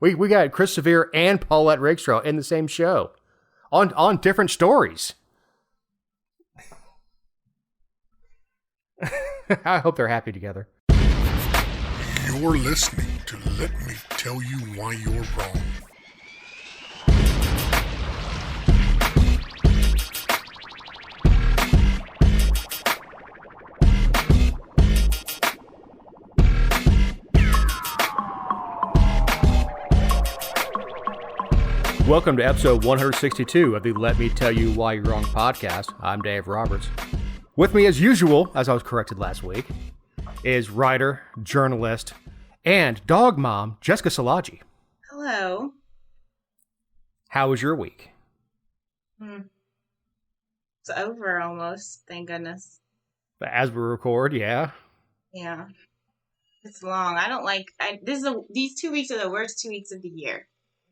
We got Chris Severe and Paulette Rakestraw in the same show on different stories. I hope they're happy together. You're listening to Let Me Tell You Why You're Wrong. Welcome to episode 162 of the Let Me Tell You Why You're Wrong podcast. I'm Dave Roberts. With me, as usual, as I was corrected last week, is writer, journalist, and dog mom, Jessica Szilagyi. Hello. How was your week? It's over almost, thank goodness. As we record, yeah. Yeah. It's long. I don't like... these 2 weeks are the worst 2 weeks of the year.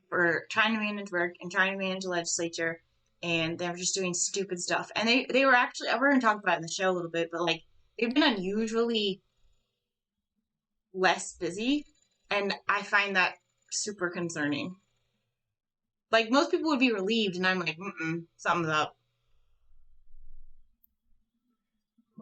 For trying to manage work and trying to manage the legislature, and they're just doing stupid stuff. And they were actually, we're going to talk about it in the show a little bit, but like they've been unusually less busy, and I find that super concerning. Like most people would be relieved, and I'm like, something's up.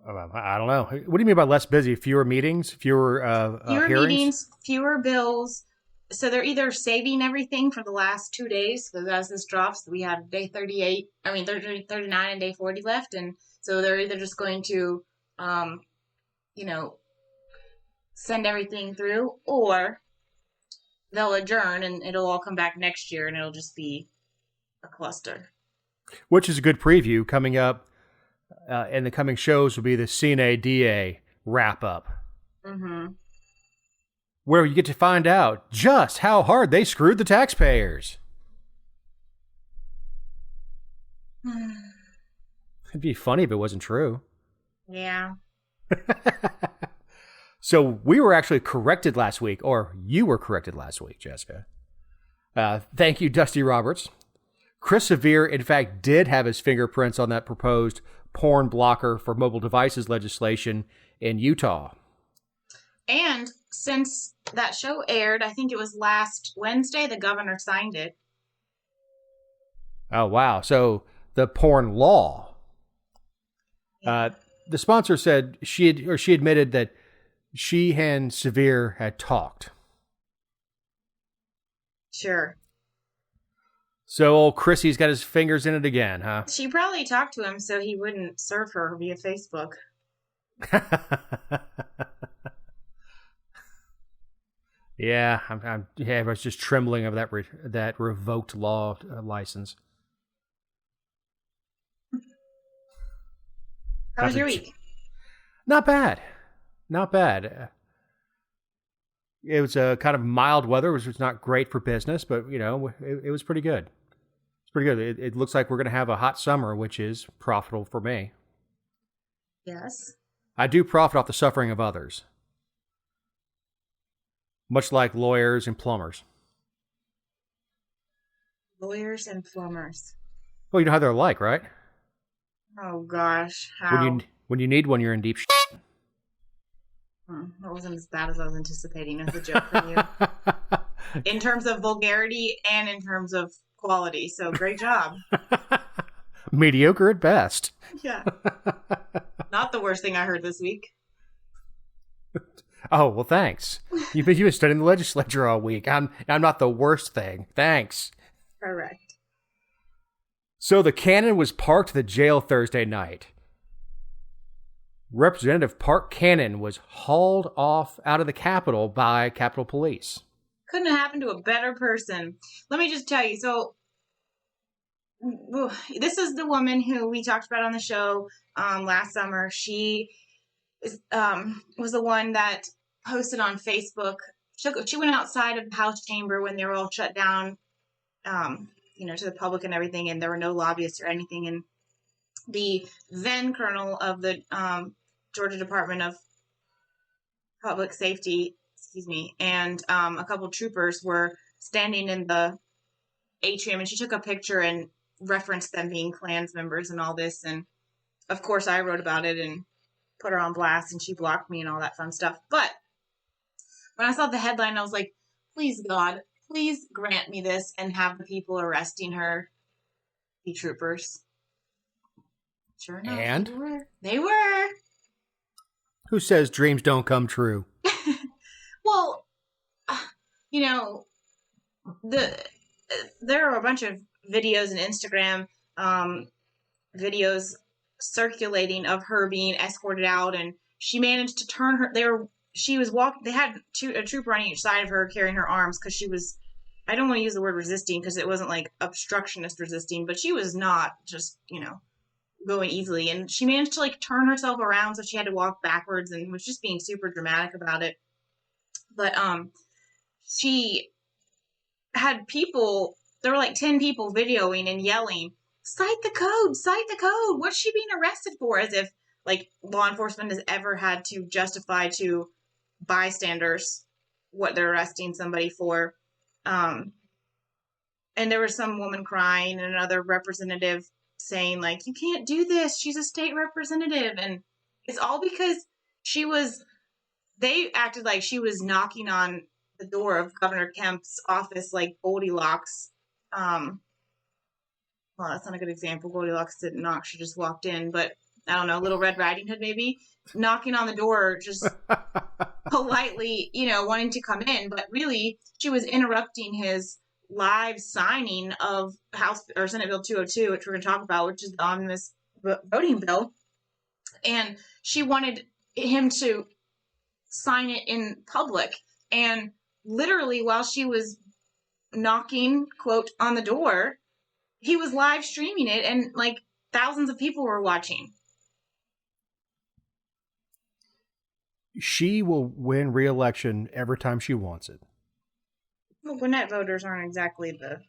I don't know. What do you mean by less busy? Fewer meetings? Fewer hearings? Meetings, fewer bills. So they're either saving everything for the last 2 days, because as this drops, we have day 39 and day 40 left. And so they're either just going to, send everything through, or they'll adjourn and it'll all come back next year and it'll just be a cluster. Which is a good preview. Coming up in the coming shows will be the CNA-DA wrap-up. Mm-hmm. Where you get to find out just how hard they screwed the taxpayers. It'd be funny if it wasn't true. Yeah. So we were actually corrected last week, or you were corrected last week, Jessica. Thank you, Dusty Roberts. Chris Severe, in fact, did have his fingerprints on that proposed porn blocker for mobile devices legislation in Utah. And since that show aired, I think it was last Wednesday, the governor signed it. Oh, wow. So the porn law. Yeah. The sponsor said she admitted that she and Severe had talked. Sure. So old Chrissy's got his fingers in it again, huh? She probably talked to him so he wouldn't serve her via Facebook. Yeah, I was just trembling of that revoked law license. How was your week? Not bad. It was a kind of mild weather, which was not great for business, but it was pretty good. It's pretty good. It looks like we're going to have a hot summer, which is profitable for me. Yes. I do profit off the suffering of others. Much like lawyers and plumbers. Lawyers and plumbers. Well, you know how they're like, right? Oh, gosh. How? When you need one, you're in deep shit. That wasn't as bad as I was anticipating as a joke from you. In terms of vulgarity and in terms of quality. So, great job. Mediocre at best. Yeah. Not the worst thing I heard this week. Oh, well, thanks. You've been studying the legislature all week. I'm not the worst thing. Thanks. Correct. So the cannon was parked at the jail Thursday night. Representative Park Cannon was hauled off out of the Capitol by Capitol Police. Couldn't have happened to a better person. Let me just tell you. So this is the woman who we talked about on the show last summer. She was the one that posted on Facebook. She went outside of the House chamber when they were all shut down, to the public and everything, and there were no lobbyists or anything. And the then colonel of the Georgia Department of Public Safety, and a couple of troopers were standing in the atrium, and she took a picture and referenced them being Klans members and all this. And of course, I wrote about it and put her on blast, and she blocked me and all that fun stuff. But when I saw the headline, I was like, please, God, please grant me this and have the people arresting her be troopers. Sure enough, And? they were. They were. Who says dreams don't come true? Well, you know, there are a bunch of videos and Instagram videos circulating of her being escorted out, and she managed to turn her. She was walking. They had a trooper on each side of her carrying her arms because she was. I don't want to use the word resisting because it wasn't like obstructionist resisting, but she was not just going easily, and she managed to like turn herself around, so she had to walk backwards and was just being super dramatic about it. But she had people. There were like 10 people videoing and yelling, "Cite the code! Cite the code! What's she being arrested for?" As if like law enforcement has ever had to justify to bystanders what they're arresting somebody for. And there was some woman crying and another representative saying like, "You can't do this. She's a state representative." And it's all because they acted like she was knocking on the door of Governor Kemp's office like Goldilocks. Well, that's not a good example. Goldilocks didn't knock. She just walked in. But I don't know, Little Red Riding Hood maybe, knocking on the door just politely, wanting to come in. But really, she was interrupting his live signing of House or Senate Bill 202, which we're going to talk about, which is the omnibus voting bill. And she wanted him to sign it in public. And literally, while she was knocking, quote, on the door, he was live streaming it, and like thousands of people were watching. She will win re-election every time she wants it. Well, Gwinnett voters aren't exactly the...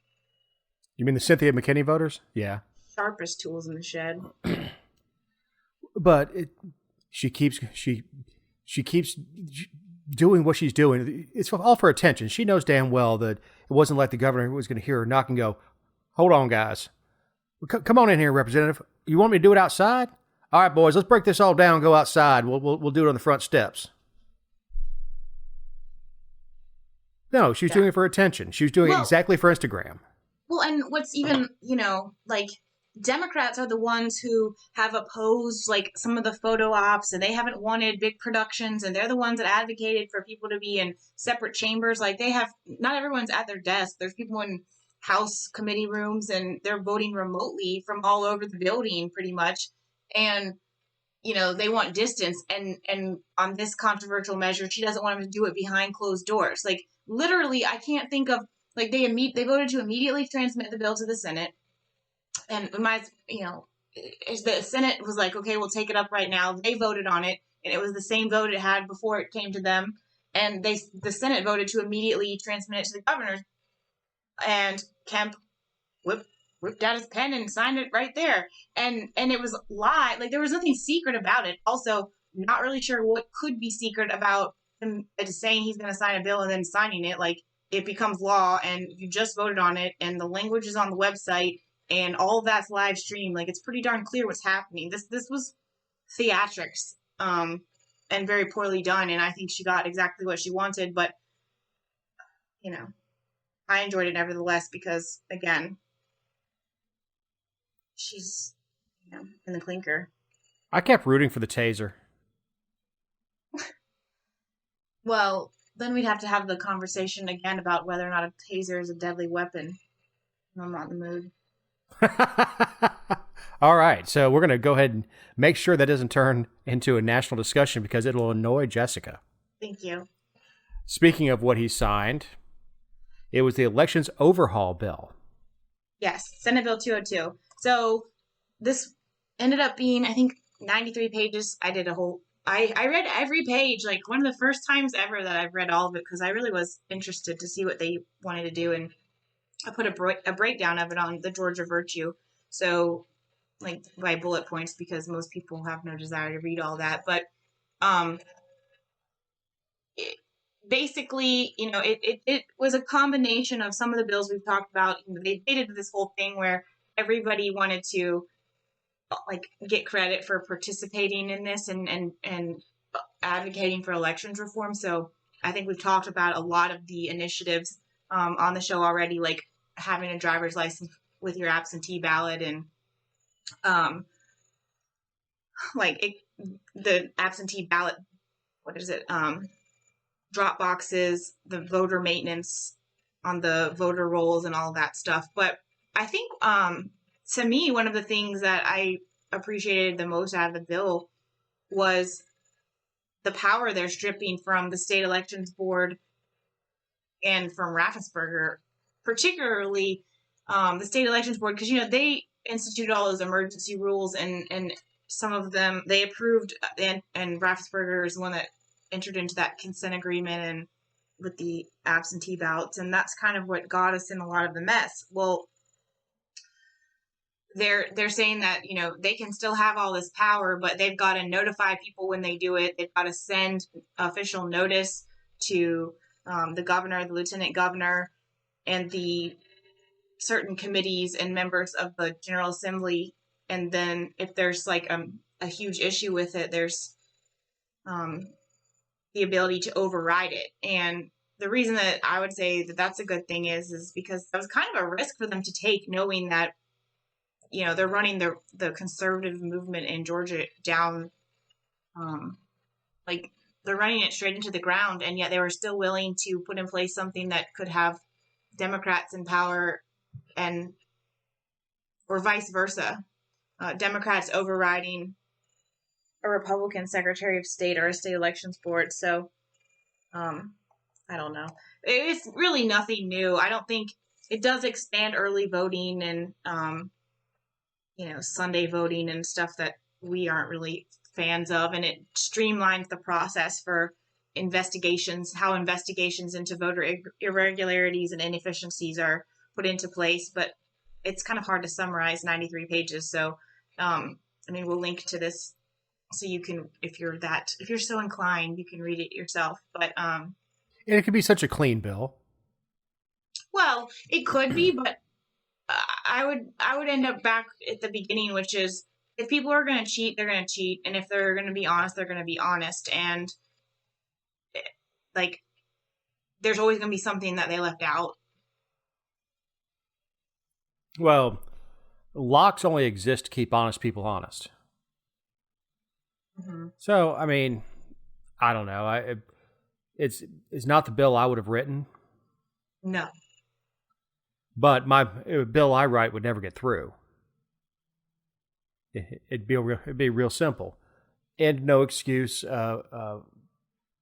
You mean the Cynthia McKinney voters? Yeah. Sharpest tools in the shed. But she keeps doing what she's doing. It's all for attention. She knows damn well that it wasn't like the governor was going to hear her knock and go, "Hold on, guys. Come on in here, Representative. You want me to do it outside? All right, boys, let's break this all down and go outside. We'll do it on the front steps." No, she was doing it for attention. She was doing it exactly for Instagram. Well, and what's even, like Democrats are the ones who have opposed like some of the photo ops, and they haven't wanted big productions, and they're the ones that advocated for people to be in separate chambers. Like not everyone's at their desk. There's people in House committee rooms, and they're voting remotely from all over the building pretty much. And, they want distance. And on this controversial measure, she doesn't want them to do it behind closed doors. Like literally, I can't think of like they voted to immediately transmit the bill to the Senate. And the Senate was like, "Okay, we'll take it up right now." They voted on it, and it was the same vote it had before it came to them. And the Senate voted to immediately transmit it to the governor. And Kemp whipped out his pen and signed it right there. And it was live. Like there was nothing secret about it. Also, not really sure what could be secret about him saying he's going to sign a bill and then signing it. Like it becomes law, and you just voted on it, and the language is on the website. And all of that's live streamed. Like it's pretty darn clear what's happening. This was theatrics, and very poorly done. And I think she got exactly what she wanted. But I enjoyed it nevertheless because again, she's in the clinker. I kept rooting for the taser. Well, then we'd have to have the conversation again about whether or not a taser is a deadly weapon. I'm not in the mood. All right, so we're going to go ahead and make sure that doesn't turn into a national discussion because it'll annoy Jessica. Thank you. Speaking of what he signed, it was the elections overhaul bill. Yes, Senate Bill 202. So this ended up being, I think, 93 pages. I read every page, like one of the first times ever that I've read all of it because I really was interested to see what they wanted to do. And I put a breakdown of it on the Georgia Virtue. So like by bullet points because most people have no desire to read all that. But basically, it was a combination of some of the bills we've talked about. They did this whole thing where everybody wanted to like get credit for participating in this and advocating for elections reform. So I think we've talked about a lot of the initiatives on the show already, like having a driver's license with your absentee ballot and the absentee ballot, what is it? Drop boxes, the voter maintenance on the voter rolls and all that stuff. But I think to me, one of the things that I appreciated the most out of the bill was the power they're stripping from the state elections board and from Raffensperger, particularly the state elections board, because they instituted all those emergency rules and some of them they approved, and Raffensperger is the one that entered into that consent agreement and with the absentee ballots, and that's kind of what got us in a lot of the mess. Well, they're saying that they can still have all this power, but they've got to notify people when they do it. They've got to send official notice to the governor, the lieutenant governor, and the certain committees and members of the General Assembly. And then if there's like a huge issue with it, there's the ability to override it. And the reason that I would say that that's a good thing is because that was kind of a risk for them to take, knowing that they're running the conservative movement in Georgia down, like they're running it straight into the ground, and yet they were still willing to put in place something that could have Democrats in power or vice versa, Democrats overriding a Republican Secretary of State or a state elections board. So, I don't know. It's really nothing new. I don't think it does expand early voting and, Sunday voting and stuff that we aren't really fans of. And it streamlines the process for investigations, how investigations into voter irregularities and inefficiencies are put into place. But it's kind of hard to summarize 93 pages. So, we'll link to this so you can, if you're so inclined, you can read it yourself. But, and it could be such a clean bill. Well, it could be, but I would end up back at the beginning, which is if people are going to cheat, they're going to cheat, and if they're going to be honest, they're going to be honest, and like there's always going to be something that they left out. Well, locks only exist to keep honest people honest. Mm-hmm. So, I don't know. It's not the bill I would have written. No. But my bill I write would never get through. It'd be real simple. And no excuse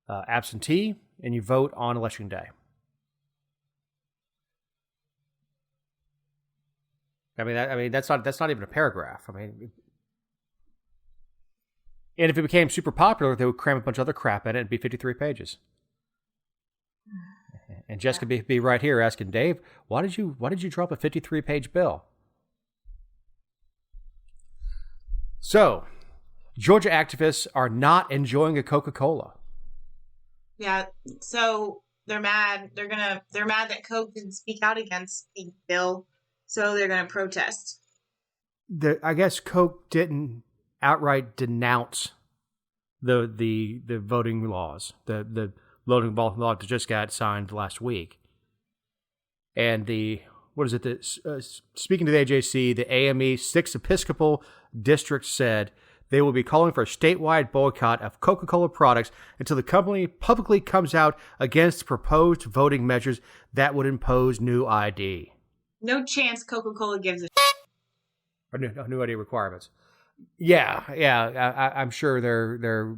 absentee, and you vote on election day. That's not even a paragraph. And if it became super popular, they would cram a bunch of other crap in it and be 53 pages. And Jessica be right here asking Dave, why did you drop a 53-page bill? So, Georgia activists are not enjoying a CocaCola. Yeah, so they're mad. They're mad that Coke didn't speak out against the bill, so they're gonna protest. I guess Coke didn't outright denounce the voting laws, the voting law that just got signed last week. And speaking to the AJC, the AME 6th Episcopal District said they will be calling for a statewide boycott of Coca-Cola products until the company publicly comes out against proposed voting measures that would impose new ID. No chance Coca-Cola gives a or new ID requirements. Yeah. I'm sure they're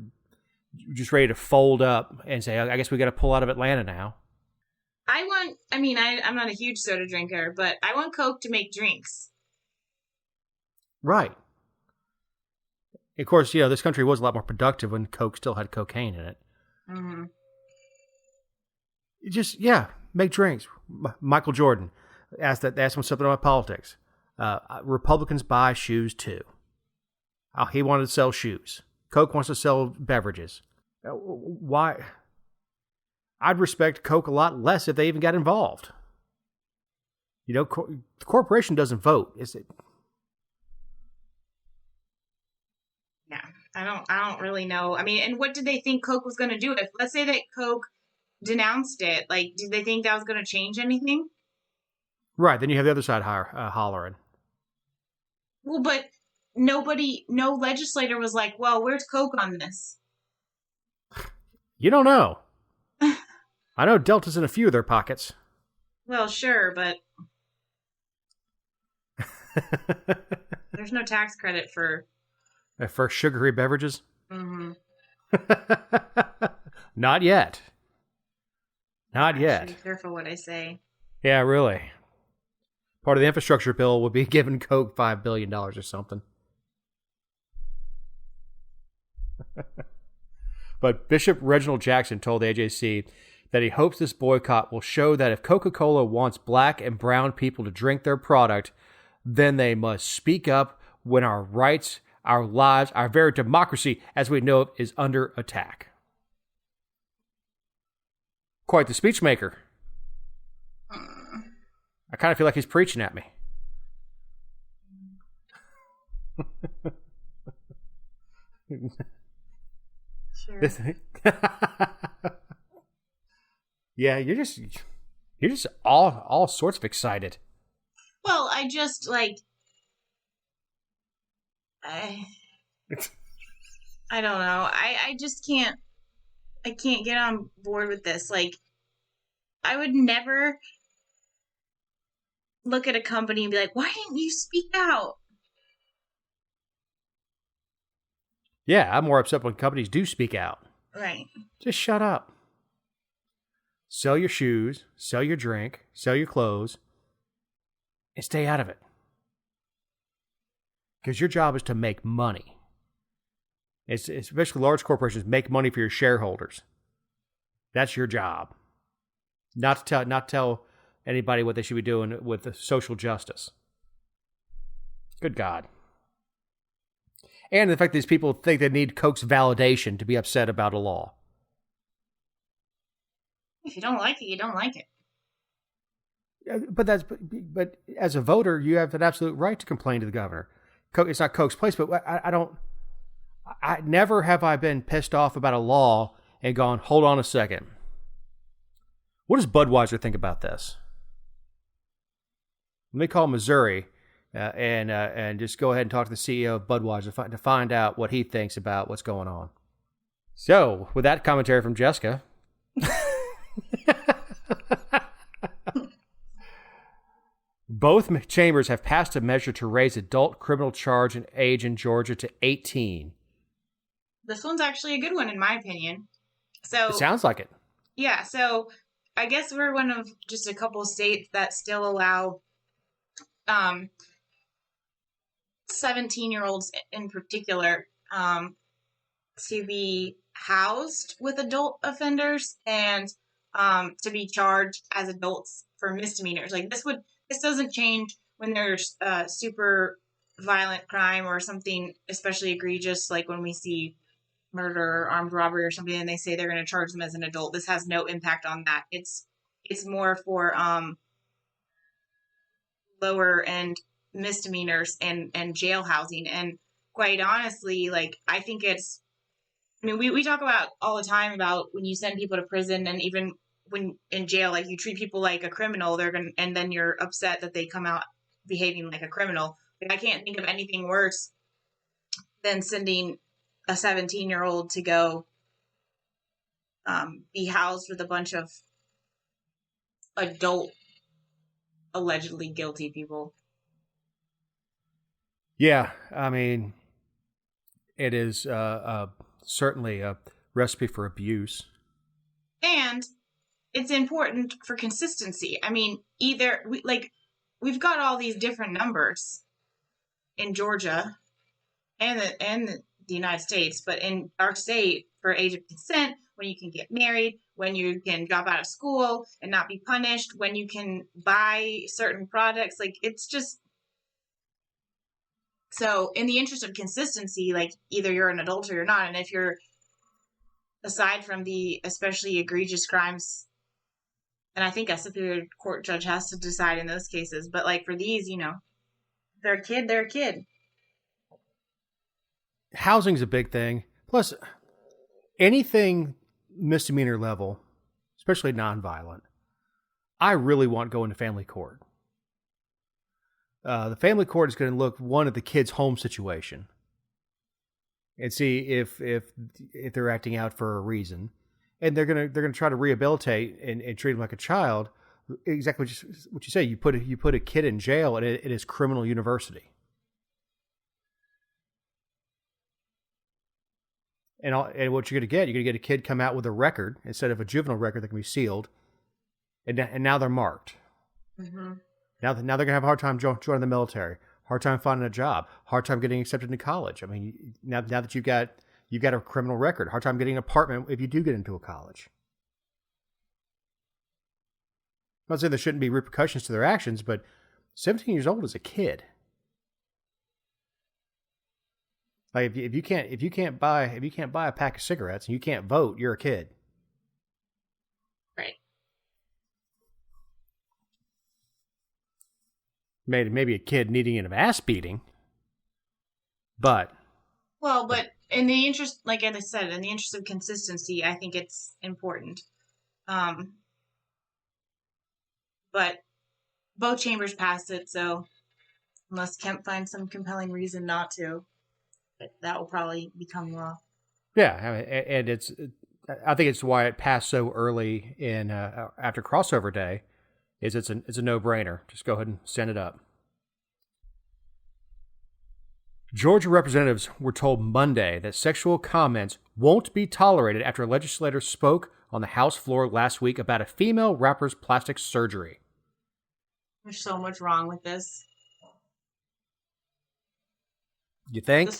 just ready to fold up and say, I guess we got to pull out of Atlanta now. I'm not a huge soda drinker, but I want Coke to make drinks. Right. Of course, this country was a lot more productive when Coke still had cocaine in it. Mm-hmm. Make drinks. Michael Jordan asked him something about politics. Republicans buy shoes too. He wanted to sell shoes. Coke wants to sell beverages. Why? I'd respect Coke a lot less if they even got involved. The corporation doesn't vote, is it? Yeah, I don't really know. And what did they think Coke was going to do? Let's say that Coke denounced it. Like, did they think that was going to change anything? Right. Then you have the other side hollering. Well, but no legislator was like, well, where's Coke on this? You don't know. I know Delta's in a few of their pockets. Well, sure, but there's no tax credit for sugary beverages. Mm-hmm. Not yet. Not yet. Be careful what I say. Yeah, really. Part of the infrastructure bill would be giving Coke $5 billion or something. But Bishop Reginald Jackson told the AJC that he hopes this boycott will show that if Coca-Cola wants black and brown people to drink their product, then they must speak up when our rights, our lives, our very democracy, as we know it, is under attack. Quite the speechmaker. I kind of feel like he's preaching at me. Sure. Yeah, you're just all sorts of excited. Well, I just like I don't know. I just can't get on board with this. Like, I would never look at a company and be like, why didn't you speak out? Yeah, I'm more upset when companies do speak out. Right. Just shut up. Sell your shoes, sell your drink, sell your clothes, and stay out of it. Because your job is to make money. It's especially large corporations make money for your shareholders. That's your job. Not to tell anybody what they should be doing with social justice. Good God. And the fact that these people think they need Coke's validation to be upset about a law. If you don't like it, you don't like it. But as a voter, you have an absolute right to complain to the governor. It's not Coke's place, but I never have I been pissed off about a law and gone, hold on a second. What does Budweiser think about this? Let me call Missouri and just go ahead and talk to the CEO of Budweiser to find out what he thinks about what's going on. So, with that commentary from Jessica, both chambers have passed a measure to raise adult criminal charge and age in Georgia to 18. This one's actually a good one, in my opinion. So it sounds like it. Yeah, so I guess we're one of just a couple states that still allow 17-year-olds in particular to be housed with adult offenders and to be charged as adults for misdemeanors. Like, this doesn't change when there's super violent crime or something especially egregious, like when we see murder or armed robbery or something and they say they're going to charge them as an adult. This has no impact on that. It's more for lower end misdemeanors and jail housing. And quite honestly, like, I think we talk about all the time about when you send people to prison, and even when in jail, like, you treat people like a criminal, and then you're upset that they come out behaving like a criminal. Like, I can't think of anything worse than sending a 17-year-old to go be housed with a bunch of adult, allegedly guilty people. Yeah, I mean, it is certainly a recipe for abuse. And it's important for consistency. I mean, we've got all these different numbers in Georgia and the United States, but in our state, for age of consent, when you can get married, when you can drop out of school and not be punished, when you can buy certain products, like, it's just... So in the interest of consistency, like, either you're an adult or you're not. And if you're, aside from the especially egregious crimes, and I think a superior court judge has to decide in those cases, but like for these, they're a kid, they're a kid. Housing's a big thing. Plus, anything misdemeanor level, especially nonviolent, I really want going to family court. The family court is going to look, one, at the kid's home situation and see if they're acting out for a reason, and they're gonna try to rehabilitate and treat him like a child. Exactly what you say. You put a kid in jail, and it is criminal university. And what you're going to get a kid come out with a record instead of a juvenile record that can be sealed, and now they're marked. Mm-hmm. Now they're going to have a hard time joining the military, hard time finding a job, hard time getting accepted into college. I mean, now that you've got a criminal record, hard time getting an apartment if you do get into a college. I'm not saying there shouldn't be repercussions to their actions, but 17 years old is a kid. Like if you can't buy a pack of cigarettes and you can't vote, you're a kid. Right. Maybe a kid needing an ass beating, but in the interest, like I said, in the interest of consistency, I think it's important. But both chambers passed it, so unless Kemp finds some compelling reason not to, that will probably become law. Yeah, and I think it's why it passed so early in after crossover day. It's a no-brainer. Just go ahead and send it up. Georgia representatives were told Monday that sexual comments won't be tolerated after a legislator spoke on the House floor last week about a female rapper's plastic surgery. There's so much wrong with this. You think?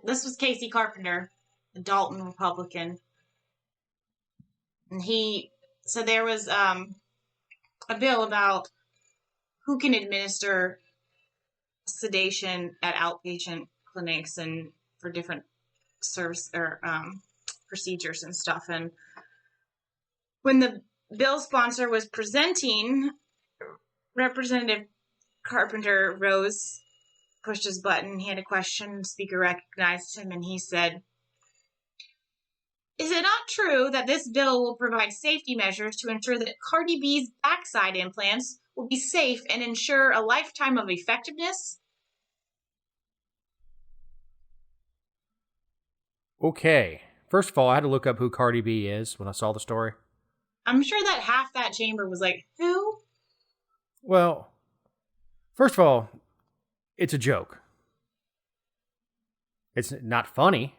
This was Casey Carpenter, a Dalton Republican. And so there was a bill about who can administer sedation at outpatient clinics and for different service or procedures and stuff. And when the bill sponsor was presenting, Representative Carpenter rose, pushed his button. He had a question. The speaker recognized him, and he said, "Is it not true that this bill will provide safety measures to ensure that Cardi B's backside implants will be safe and ensure a lifetime of effectiveness?" Okay. First of all, I had to look up who Cardi B is when I saw the story. I'm sure that half that chamber was like, who? Well, first of all, it's a joke. It's not funny.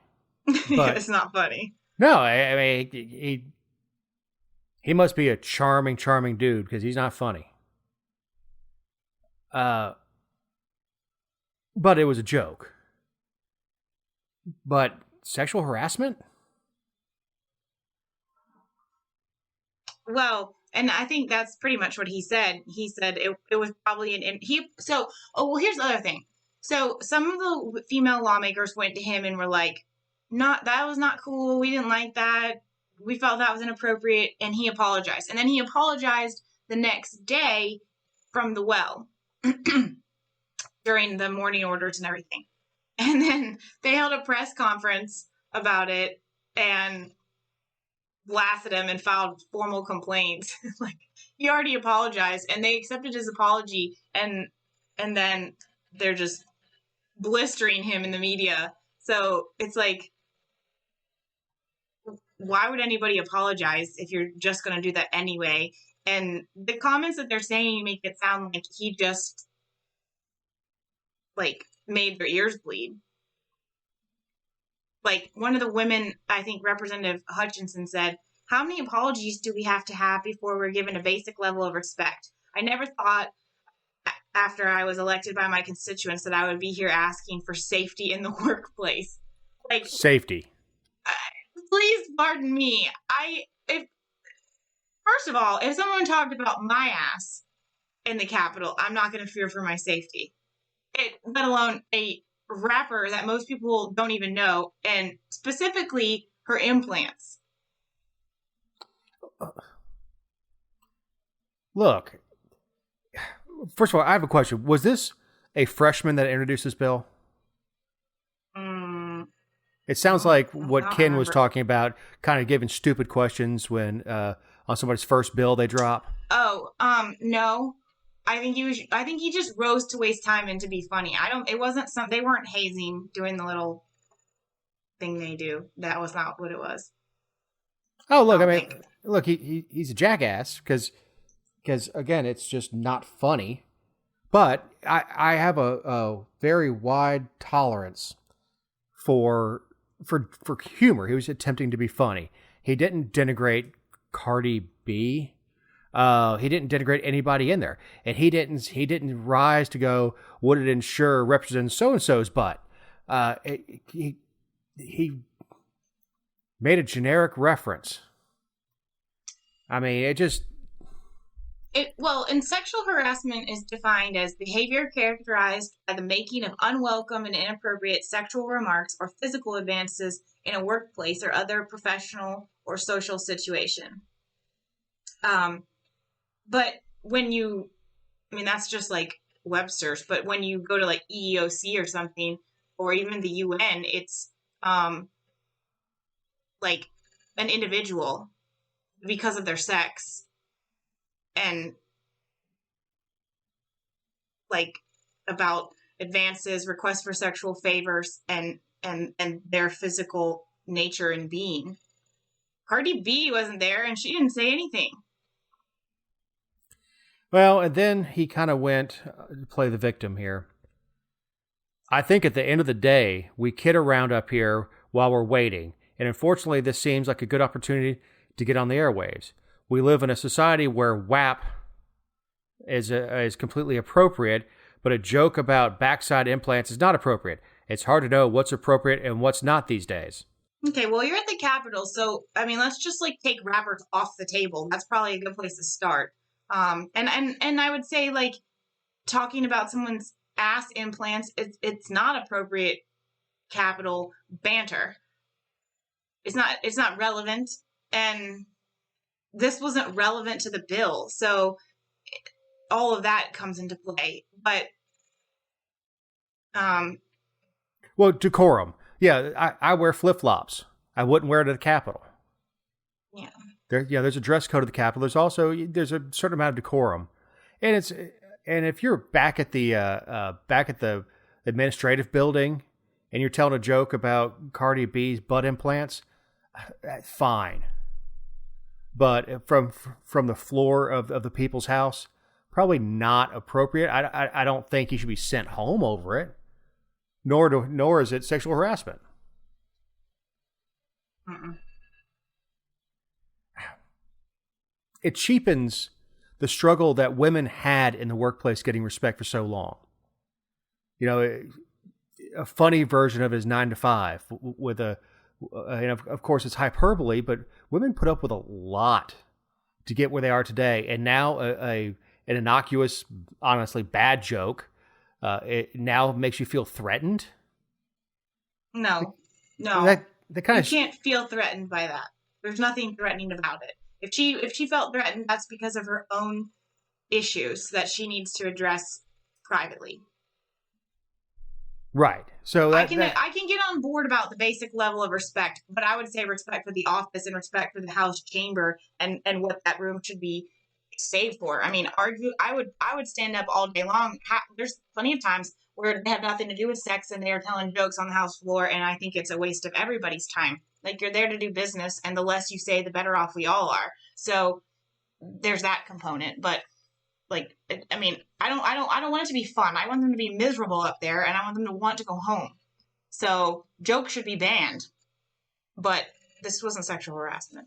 But It's not funny. No, I mean, he must be a charming, charming dude because he's not funny. But it was a joke. But sexual harassment? Well, and I think that's pretty much what he said. He said it was probably here's the other thing. So some of the female lawmakers went to him and were like, that was not cool. We didn't like that. We felt that was inappropriate. And he apologized. And then he apologized the next day from the well during the morning orders and everything. And then they held a press conference about it and blasted him and filed formal complaints. Like, he already apologized, and they accepted his apology, and then they're just blistering him in the media. So it's like, why would anybody apologize if you're just going to do that anyway? And the comments that they're saying make it sound like he just like made their ears bleed. Like, one of the women, I think Representative Hutchinson said, "How many apologies do we have to have before we're given a basic level of respect? I never thought after I was elected by my constituents that I would be here asking for safety in the workplace." Like, safety. Please pardon me. First of all, if someone talked about my ass in the Capitol, I'm not going to fear for my safety. Let alone a rapper that most people don't even know, and specifically her implants. Look, first of all, I have a question. Was this a freshman that introduced this bill? It sounds like what Ken was talking about, kind of giving stupid questions when on somebody's first bill they drop? Oh, no. I think he just rose to waste time and to be funny. It wasn't they weren't hazing, doing the little thing they do. That was not what it was. Oh, look, I mean, look, he's a jackass because again, it's just not funny. But I have a very wide tolerance for humor. He was attempting to be funny. He didn't denigrate Cardi B. He didn't denigrate anybody in there, and he didn't rise to go, would it ensure represents so and so's butt? He made a generic reference. I mean, and sexual harassment is defined as behavior characterized by the making of unwelcome and inappropriate sexual remarks or physical advances in a workplace or other professional or social situation. But that's just like Webster's, but when you go to like EEOC or something, or even the UN, it's like an individual because of their sex and like about advances, requests for sexual favors and their physical nature and being. Cardi B wasn't there and she didn't say anything. Well, and then he kind of went to play the victim here. I think at the end of the day, we kid around up here while we're waiting. And unfortunately, this seems like a good opportunity to get on the airwaves. We live in a society where WAP is completely appropriate, but a joke about backside implants is not appropriate. It's hard to know what's appropriate and what's not these days. Okay, well, you're at the Capitol, so, let's just, take rappers off the table. That's probably a good place to start. And I would say, talking about someone's ass implants, it's not appropriate Capitol banter. It's not relevant, and this wasn't relevant to the bill, so all of that comes into play. But, well, decorum. Yeah, I wear flip-flops. I wouldn't wear it at the Capitol. Yeah. There's a dress code at the Capitol. There's a certain amount of decorum, and if you're back at the administrative building and you're telling a joke about Cardi B's butt implants, fine. But from the floor of the people's house, probably not appropriate. I don't think he should be sent home over it. Nor is it sexual harassment. Mm-mm. It cheapens the struggle that women had in the workplace getting respect for so long. A funny version of it is 9 to 5 with and of course it's hyperbole, but women put up with a lot to get where they are today. And now an innocuous, honestly bad joke, it now makes you feel threatened. No. That kind of you can't feel threatened by that. There's nothing threatening about it. If she felt threatened, that's because of her own issues that she needs to address privately. Right. So I can get on board about the basic level of respect, but I would say respect for the office and respect for the House chamber and what that room should be saved for. I would stand up all day long. There's plenty of times where they have nothing to do with sex and they are telling jokes on the House floor, and I think it's a waste of everybody's time. You're there to do business, and the less you say, the better off we all are. So there's that component. But I don't want it to be fun. I want them to be miserable up there, and I want them to want to go home. So jokes should be banned, but this wasn't sexual harassment.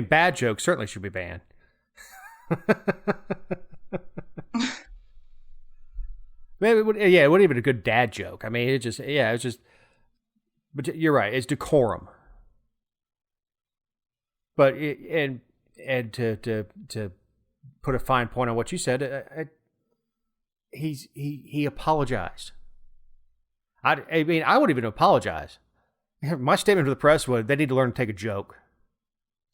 Bad jokes certainly should be banned. Maybe it wouldn't even be a good dad joke. But you're right. It's decorum. But to put a fine point on what you said, he apologized. I wouldn't even apologize. My statement to the press was they need to learn to take a joke.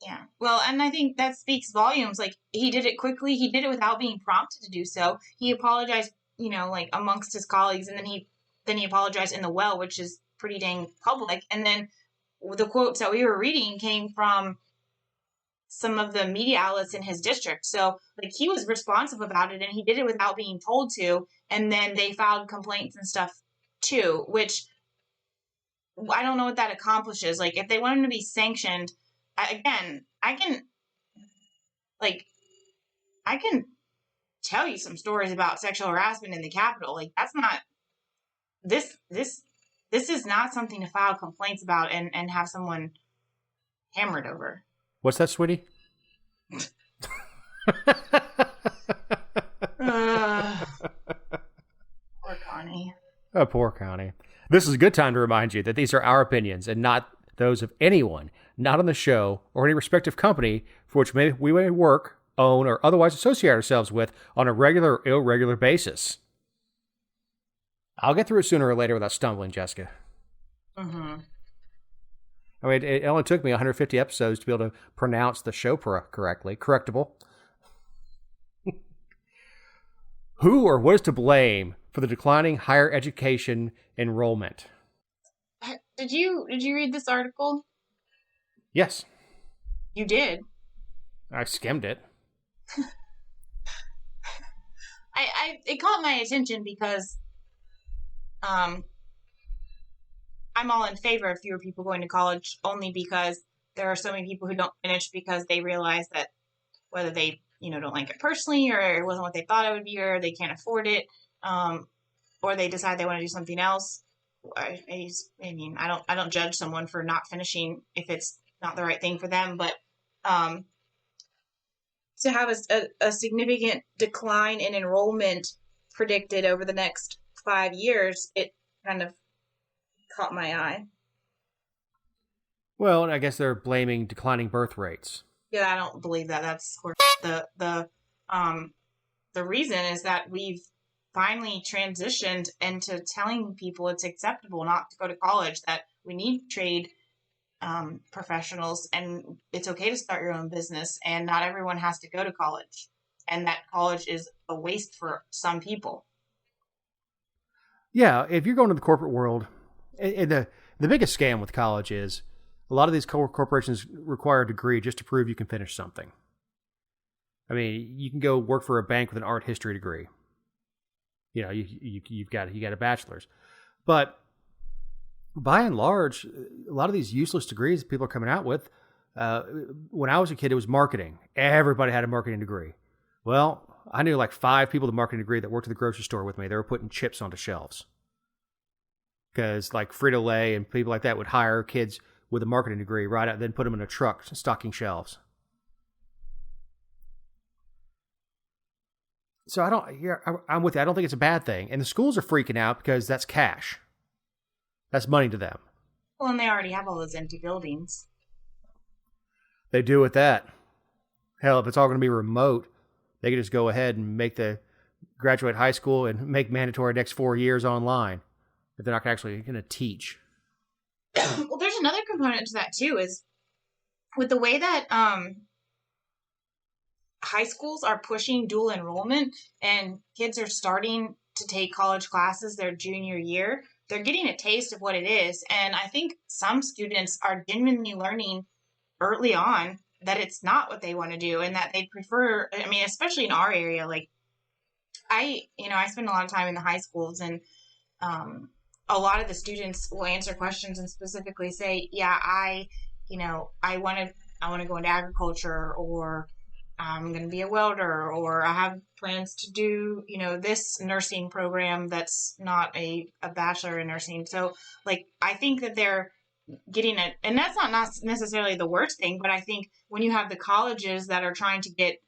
Yeah. Well, and I think that speaks volumes. He did it quickly. He did it without being prompted to do so. He apologized, amongst his colleagues, and then he apologized in the well, which is pretty dang public. And then the quotes that we were reading came from some of the media outlets in his district. So like he was responsive about it, and he did it without being told to. And then they filed complaints and stuff too, which I don't know what that accomplishes. Like if they want him to be sanctioned, again, I can tell you some stories about sexual harassment in the Capitol. Like that's not this is not something to file complaints about and have someone hammered over. What's that, sweetie? Poor Connie. Oh, poor Connie. This is a good time to remind you that these are our opinions and not those of anyone not on the show or any respective company for which we may work, own, or otherwise associate ourselves with on a regular or irregular basis. I'll get through it sooner or later without stumbling, Jessica. Mm-hmm. I mean, it only took me 150 episodes to be able to pronounce the show correctly. Correctable. Who or what is to blame for the declining higher education enrollment? Did you read this article? Yes. You did? I skimmed it. It caught my attention because I'm all in favor of fewer people going to college, only because there are so many people who don't finish because they realize that whether they don't like it personally, or it wasn't what they thought it would be, or they can't afford it, or they decide they want to do something else. I mean, I don't judge someone for not finishing if it's not the right thing for them, but to have a significant decline in enrollment predicted over the next 5 years, it kind of caught my eye. Well, I guess they're blaming declining birth rates. Yeah, I don't believe that. That's the reason is that we've finally transitioned into telling people it's acceptable not to go to college, that we need trade professionals, and it's okay to start your own business, and not everyone has to go to college, and that college is a waste for some people. Yeah, if you're going to the corporate world, the biggest scam with college is a lot of these corporations require a degree just to prove you can finish something. I mean, you can go work for a bank with an art history degree. You've got a bachelor's, but by and large, a lot of these useless degrees people are coming out with. When I was a kid, it was marketing. Everybody had a marketing degree. Well, I knew like 5 people with a marketing degree that worked at the grocery store with me. They were putting chips onto shelves. Because like Frito-Lay and people like that would hire kids with a marketing degree right out, then put them in a truck stocking shelves. So I'm with you. I don't think it's a bad thing. And the schools are freaking out because that's cash. That's money to them. Well, and they already have all those empty buildings. They do with that. Hell, if it's all going to be remote, they can just go ahead and graduate high school and make mandatory next 4 years online if they're not actually going to teach. Well, there's another component to that too, is with the way that high schools are pushing dual enrollment and kids are starting to take college classes their junior year, they're getting a taste of what it is. And I think some students are genuinely learning early on that it's not what they want to do, and that they prefer, I mean, especially in our area, like I spend a lot of time in the high schools, and a lot of the students will answer questions and specifically say, yeah, I want to go into agriculture, or I'm going to be a welder, or I have plans to do, this nursing program that's not a bachelor in nursing. So like, I think that they're getting it, and that's not necessarily the worst thing, but I think when you have the colleges that are trying to get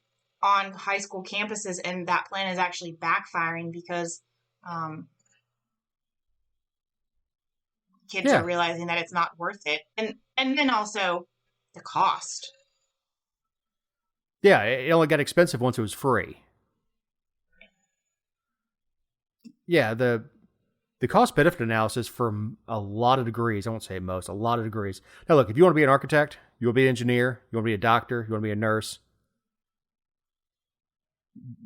on high school campuses and that plan is actually backfiring because kids are realizing that it's not worth it. And then also the cost. Yeah, it only got expensive once it was free. Yeah, the cost-benefit analysis for a lot of degrees, I won't say most, a lot of degrees. Now look, if you want to be an architect, you want to be an engineer, you want to be a doctor, you want to be a nurse,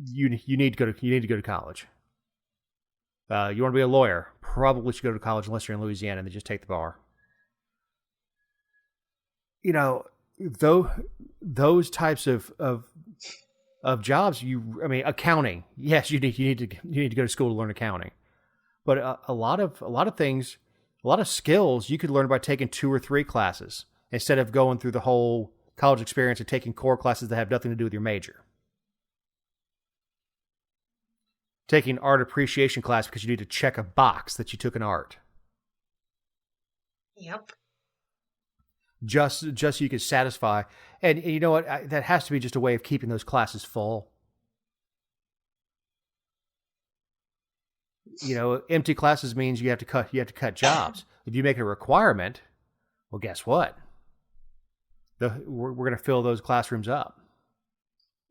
you need to go to college. You want to be a lawyer, probably should go to college unless you're in Louisiana and then just take the bar. though those types of jobs, accounting. Yes, you need to go to school to learn accounting, but a lot of things, a lot of skills you could learn by taking 2 or 3 classes instead of going through the whole college experience and taking core classes that have nothing to do with your major. Taking art appreciation class because you need to check a box that you took in art. Yep. Just so you can satisfy. And you know what? That has to be just a way of keeping those classes full. Empty classes means you have to cut jobs. If you make it a requirement, well, guess what? We're going to fill those classrooms up.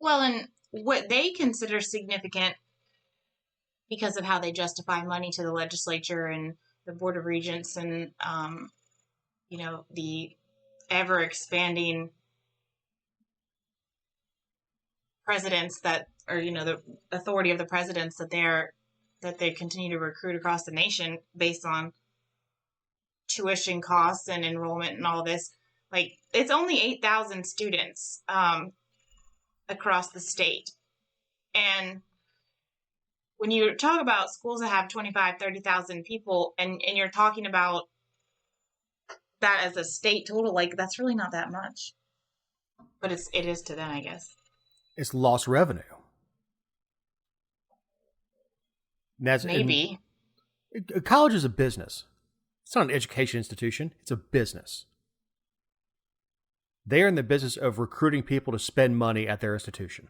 Well, and what they consider significant because of how they justify money to the legislature and the Board of Regents and, the ever expanding presidents that, or, the authority of the presidents that they continue to recruit across the nation based on tuition costs and enrollment and all this. Like, it's only 8,000 students across the state. And when you talk about schools that have 25, 30,000 people and you're talking about that as a state total, like, that's really not that much. But it is to them, I guess. It's lost revenue. Maybe. College is a business. It's not an education institution. It's a business. They are in the business of recruiting people to spend money at their institution.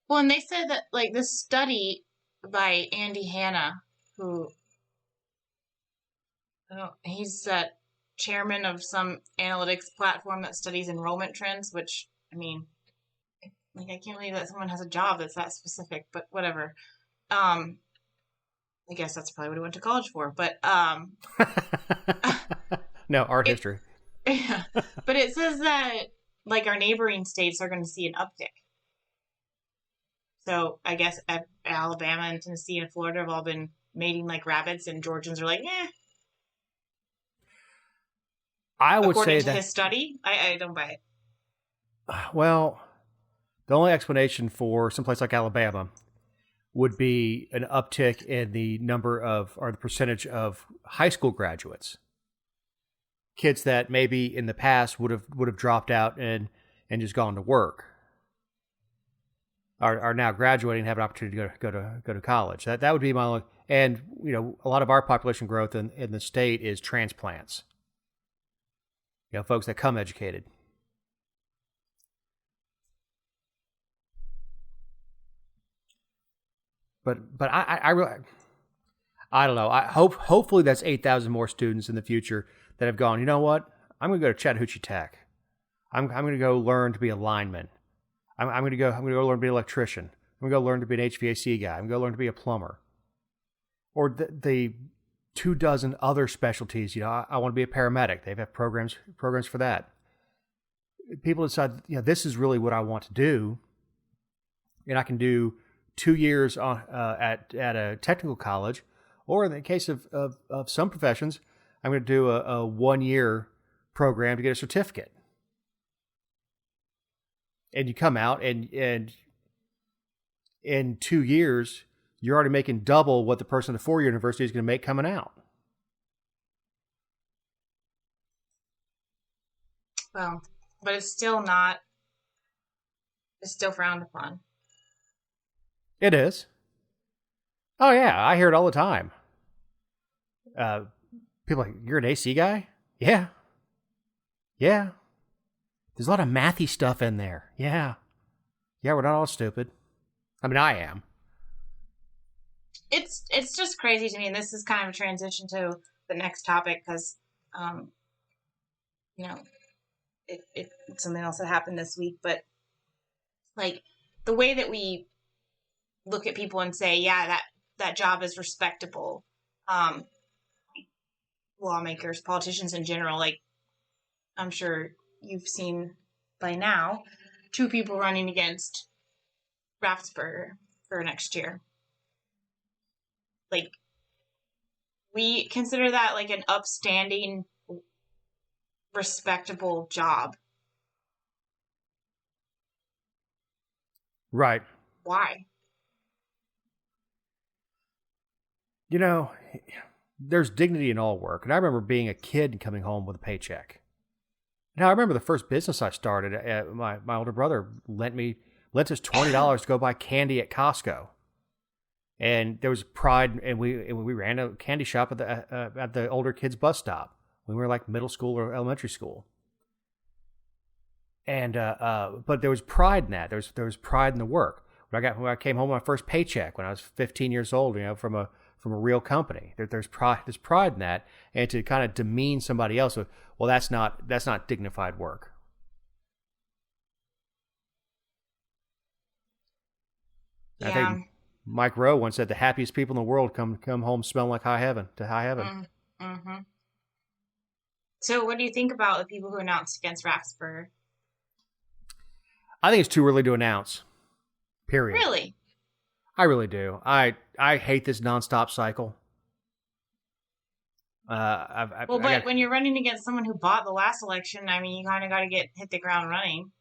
Well, and they said that, like, this study by Andy Hanna, who, he's chairman of some analytics platform that studies enrollment trends, which, I mean, like, I can't believe that someone has a job that's that specific, but whatever. I guess that's probably what he went to college for, but no, art history. Yeah, but it says that, like, our neighboring states are going to see an uptick. So I guess Alabama and Tennessee and Florida have all been mating like rabbits, and Georgians are like, eh. I would According say to his study, I don't buy it. Well, the only explanation for someplace like Alabama would be an uptick in the the percentage of high school graduates. Kids that maybe in the past would have dropped out and just gone to work are now graduating and have an opportunity to go to college. That would be my only, and a lot of our population growth in the state is transplants. Folks that come educated. But I really, I don't know. Hopefully that's 8,000 more students in the future that have gone, you know what? I'm going to go to Chattahoochee Tech. I'm going to go learn to be a lineman. I'm going to go learn to be an electrician. I'm going to go learn to be an HVAC guy. I'm going to go learn to be a plumber. Or the 24 other specialties. I want to be a paramedic. They have programs for that. People decide, this is really what I want to do, and I can do 2 years at a technical college, or in the case of some professions, I'm going to do a 1-year program to get a certificate. And you come out, and in 2 years, you're already making double what the person at a 4-year university is going to make coming out. Well, but it's still frowned upon. It is. Oh, yeah. I hear it all the time. People are like, you're an AC guy? Yeah. Yeah. There's a lot of mathy stuff in there. Yeah. Yeah, we're not all stupid. I mean, I am. It's just crazy to me, and this is kind of a transition to the next topic because, it's something else that happened this week. But, like, the way that we look at people and say, yeah, that job is respectable. Lawmakers, politicians in general, like, I'm sure you've seen by now, 2 people running against Raffensperger for next year. Like, we consider that like an upstanding, respectable job. Right. Why? You know, there's dignity in all work. And I remember being a kid and coming home with a paycheck. Now, I remember the first business I started, my older brother lent us $20 to go buy candy at Costco. And there was pride, and we ran a candy shop at the older kids' bus stop when we were like middle school or elementary school. And but there was pride in that. There was pride in the work. When I came home with my first paycheck when I was 15 years old, from a real company, there's pride in that. And to kind of demean somebody else, well, that's not dignified work. Yeah. I think Mike Rowe once said the happiest people in the world come home smelling like high heaven. Mm-hmm. So what do you think about the people who announced against Raffensperger? I think it's too early to announce. Period. Really? I really do. I hate this nonstop cycle. But when you're running against someone who bought the last election, I mean, you kind of got to hit the ground running.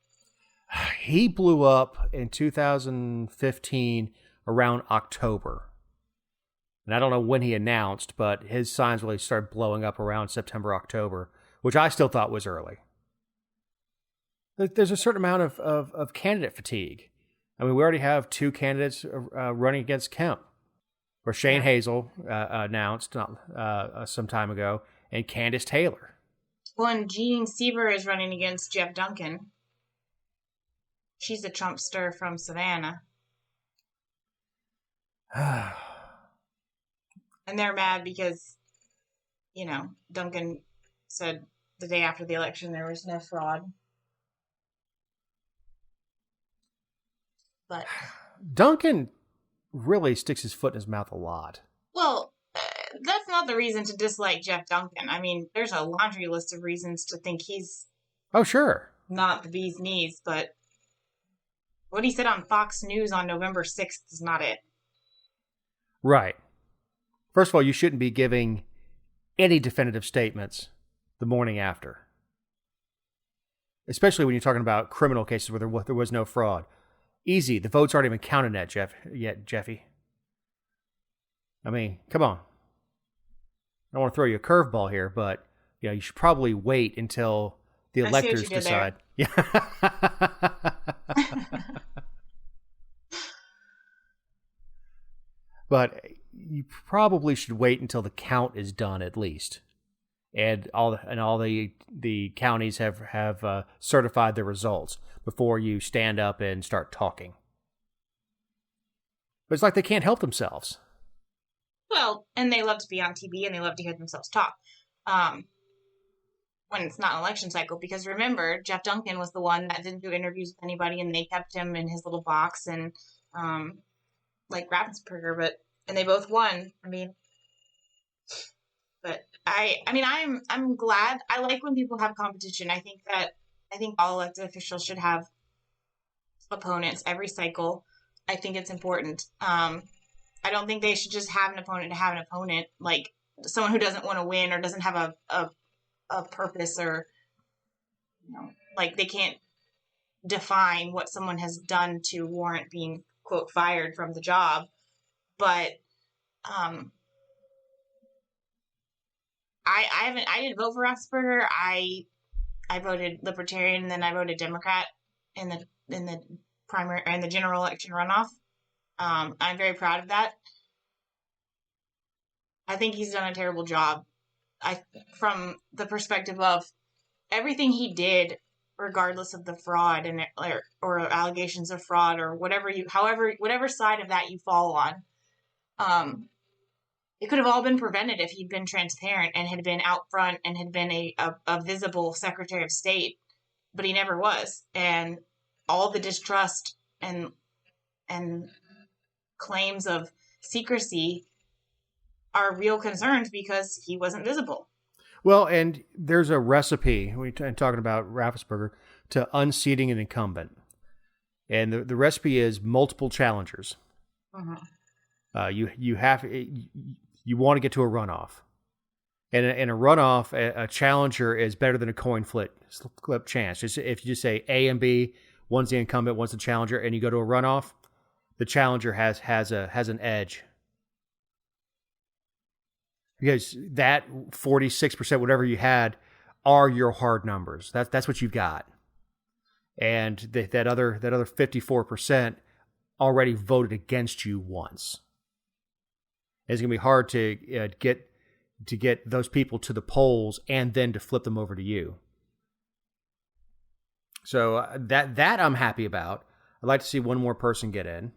He blew up in 2015 around October. And I don't know when he announced, but his signs really started blowing up around September, October, which I still thought was early. There's a certain amount of candidate fatigue. I mean, we already have two candidates running against Kemp, or Shane Hazel announced some time ago, and Candace Taylor. Well, and Jean Seaver is running against Jeff Duncan. She's a Trumpster from Savannah. And they're mad because, Duncan said the day after the election there was no fraud. But Duncan really sticks his foot in his mouth a lot. Well, that's not the reason to dislike Jeff Duncan. I mean, there's a laundry list of reasons to think he's... Oh, sure. Not the bee's knees, but what he said on Fox News on November 6th is not it. Right. First of all, you shouldn't be giving any definitive statements the morning after. Especially when you're talking about criminal cases where there was no fraud. Easy. The votes aren't even counted yet, Jeffy. I mean, come on. I don't want to throw you a curveball here, but you should probably wait until the electors decide. Yeah. But you probably should wait until the count is done at least, and all the counties have certified the results before you stand up and start talking. But it's like they can't help themselves. Well, and they love to be on TV and they love to hear themselves talk when it's not an election cycle. Because remember, Jeff Duncan was the one that didn't do interviews with anybody, and they kept him in his little box, and like Raffensperger, and they both won. I mean, but I'm glad. I like when people have competition. I think all elected officials should have opponents every cycle. I think it's important. I don't think they should just have an opponent to have an opponent, like someone who doesn't want to win or doesn't have a purpose, or like they can't define what someone has done to warrant being, quote, fired from the job. But I didn't vote for Raffensperger. I voted Libertarian, and then I voted Democrat in the primary and the general election runoff. I'm very proud of that. I think he's done a terrible job. From the perspective of everything he did, regardless of the fraud or allegations of fraud or whatever side of that you fall on, it could have all been prevented if he'd been transparent and had been out front and had been a visible Secretary of State, but he never was. And all the distrust and claims of secrecy are real concerns because he wasn't visible. Well, and there's a recipe, talking about Raffensperger, to unseating an incumbent. And the recipe is multiple challengers. Mm-hmm. You want to get to a runoff. And in a runoff, a challenger is better than a coin flip chance. If you just say A and B, one's the incumbent, one's the challenger, and you go to a runoff, the challenger has an edge. Because that 46%, whatever you had, are your hard numbers. That's what you've got. And that other 54% already voted against you once. It's going to be hard to get those people to the polls and then to flip them over to you. So that I'm happy about. I'd like to see one more person get in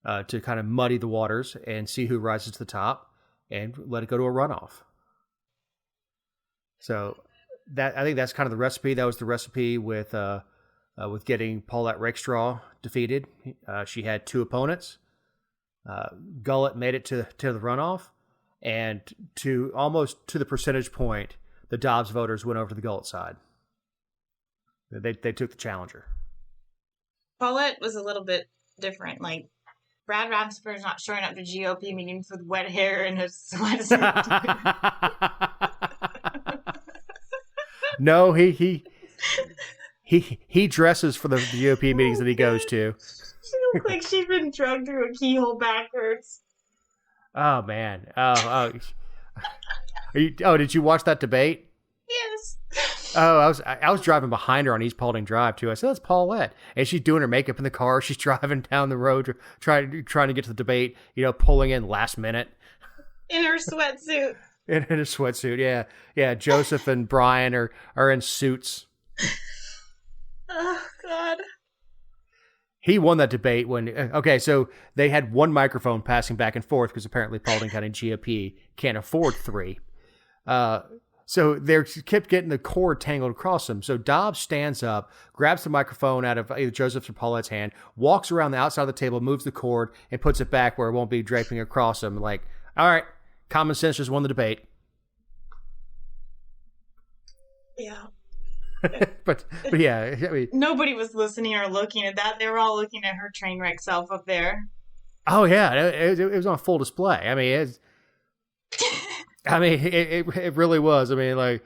to kind of muddy the waters and see who rises to the top. And let it go to a runoff. So I think that's kind of the recipe. That was the recipe with getting Paulette Rakestraw defeated. She had 2 opponents. Gullett made it to the runoff, and to almost to the percentage point, the Dobbs voters went over to the Gullett side. They took the challenger. Paulette was a little bit different. Like, Brad Raffensperger's not showing up to GOP meetings with wet hair and a sweatsuit. No, he dresses for the GOP meetings that he goes to. She looks like she'd been drugged through a keyhole backwards. Oh man! Did you watch that debate? Yes. Oh, I was driving behind her on East Paulding Drive too. I said, "That's Paulette," and she's doing her makeup in the car. She's driving down the road, trying to get to the debate. Pulling in last minute in her sweatsuit. in a sweatsuit, yeah. Joseph and Brian are in suits. Oh God. He won that debate so they had one microphone passing back and forth because apparently Paulding County GOP can't afford 3. So they kept getting the cord tangled across them. So Dobbs stands up, grabs the microphone out of either Joseph's or Paulette's hand, walks around the outside of the table, moves the cord, and puts it back where it won't be draping across him. Like, all right, common sense just won the debate. Yeah. but yeah, I mean, nobody was listening or looking at that. They were all looking at her train wreck self up there. Oh yeah, it was on full display. I mean, it really was. I mean, like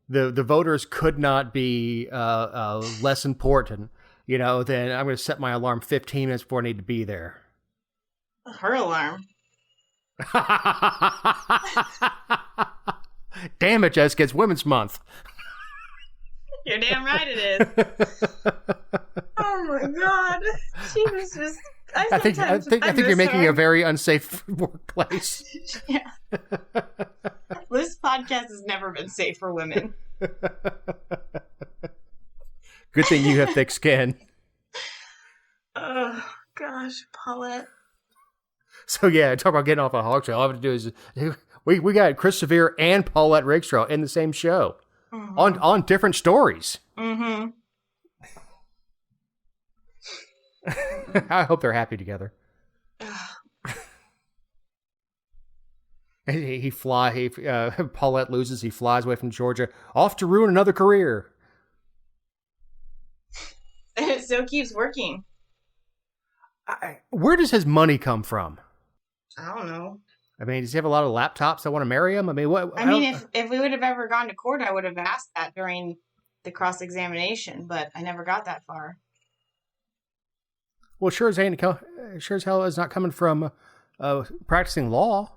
the voters could not be less important, than I'm going to set my alarm 15 minutes before I need to be there. Her alarm. Damn it, Jessica! It's Women's Month. You're damn right it is. Oh my God, she was just. I think you're making a very unsafe workplace. Yeah. This podcast has never been safe for women. Good thing you have thick skin. Oh gosh, Paulette. So yeah, talk about getting off a hog trail. All I have to do is we got Chris Severe and Paulette Rakestraw in the same show. Mm-hmm. On different stories. Mm-hmm. I hope they're happy together. Paulette loses. He flies away from Georgia, off to ruin another career. And it still keeps working. Where does his money come from? I don't know. I mean, does he have a lot of laptops that want to marry him? I mean, what? If we would have ever gone to court, I would have asked that during the cross-examination, but I never got that far. Well, sure as hell is not coming from practicing law.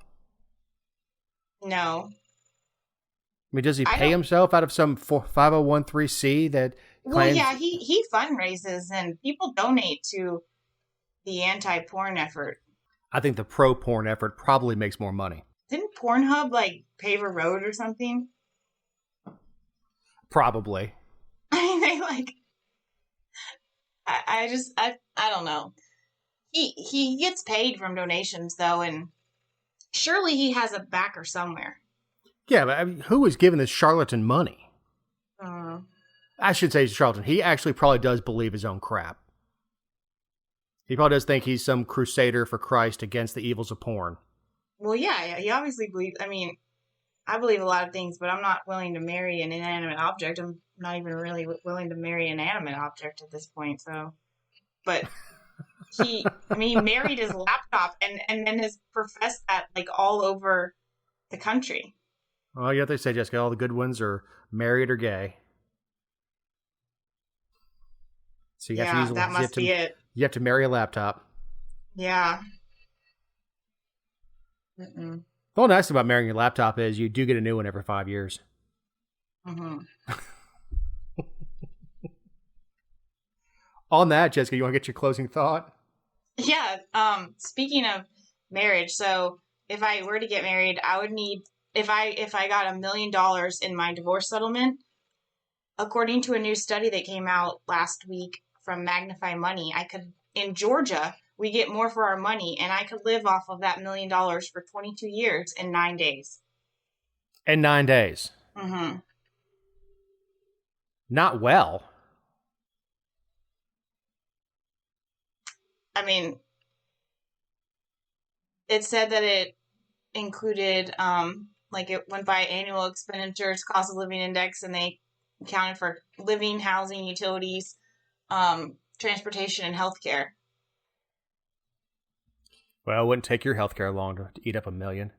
No. I mean, does he pay himself out of some 501(c)(3) that claims... Well, yeah, he fundraises and people donate to the anti-porn effort. I think the pro-porn effort probably makes more money. Didn't Pornhub, pave a road or something? Probably. I mean, I don't know. He gets paid from donations, though, and surely he has a backer somewhere. Yeah, but I mean, who is giving this charlatan money? I should say charlatan. He actually probably does believe his own crap. He probably does think he's some crusader for Christ against the evils of porn. Well, yeah, he obviously believes... I mean, I believe a lot of things, but I'm not willing to marry an inanimate object. I'm not even really willing to marry an animate object at this point, so... But he married his laptop and then has professed that, all over the country. Well, you have to say, Jessica, all the good ones are married or gay. So you have to use that must be it. You have to marry a laptop. Yeah. The whole nice thing about marrying a laptop is you do get a new one every 5 years. Mm-hmm. On that, Jessica, you want to get your closing thought? Yeah. Speaking of marriage, so if I were to get married, I would need, if I got $1 million in my divorce settlement, according to a new study that came out last week from Magnify Money, in Georgia, we get more for our money, and I could live off of that $1 million for 22 years in 9 days. In 9 days? Mm-hmm. Not well. I mean, it said that it included, it went by annual expenditures, cost of living index, and they accounted for living, housing, utilities, transportation, and healthcare. Well, it wouldn't take your healthcare long to eat up $1 million.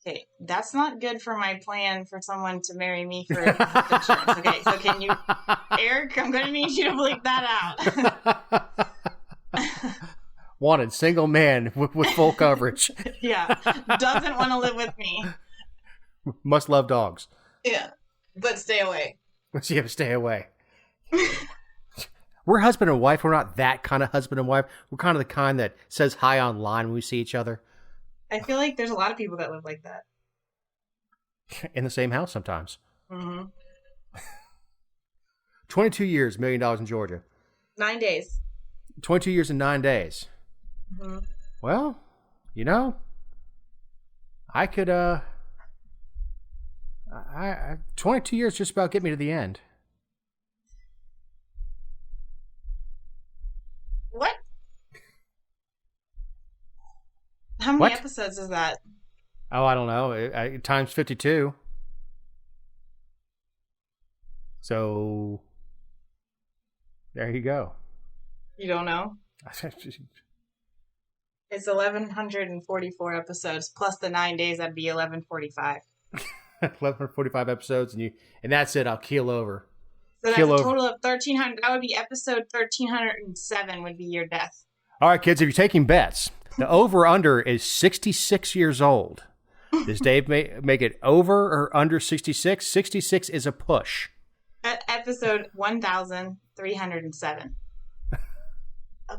Okay, that's not good for my plan for someone to marry me for health insurance. Okay, so can you, Eric, I'm going to need you to bleep that out. Wanted single man with full coverage. Yeah, doesn't want to live with me. Must love dogs. Yeah, but stay away. Yeah, stay away. We're husband and wife. We're not that kind of husband and wife. We're kind of the kind that says hi online when we see each other. I feel like there's a lot of people that live like that. In the same house sometimes. Mm-hmm. 22 years, $1 million in Georgia. 9 days. 22 years and 9 days. Mm-hmm. Well, I could, 22 years just about get me to the end. What? How many episodes is that? Oh, I don't know. Times 52. So, there you go. You don't know? It's 1,144 episodes, plus the 9 days, that'd be 1,145. 1,145 episodes, and that's it. I'll keel over. So that's a total of 1,300. That would be episode 1,307 would be your death. All right, kids, if you're taking bets, the over-under is 66 years old. Does Dave make it over or under 66? 66 is a push. At episode 1,307.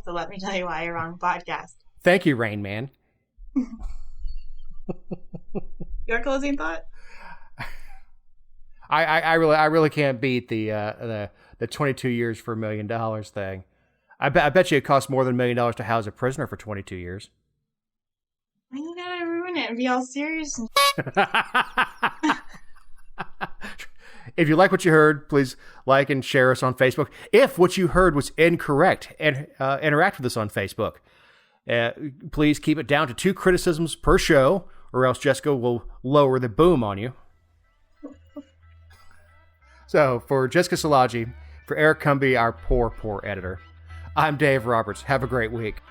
So let me tell you why you're on podcast. Thank you, Rain Man. Your closing thought? I really can't beat the 22 years for $1 million thing. I bet you it costs more than $1 million to house a prisoner for 22 years. You gotta ruin it and be all serious. If you like what you heard, please like and share us on Facebook. If what you heard was incorrect, and interact with us on Facebook. Please keep it down to 2 criticisms per show, or else Jessica will lower the boom on you. So, for Jessica Szilagyi, for Eric Cumby, our poor editor, I'm Dave Roberts. Have a great week.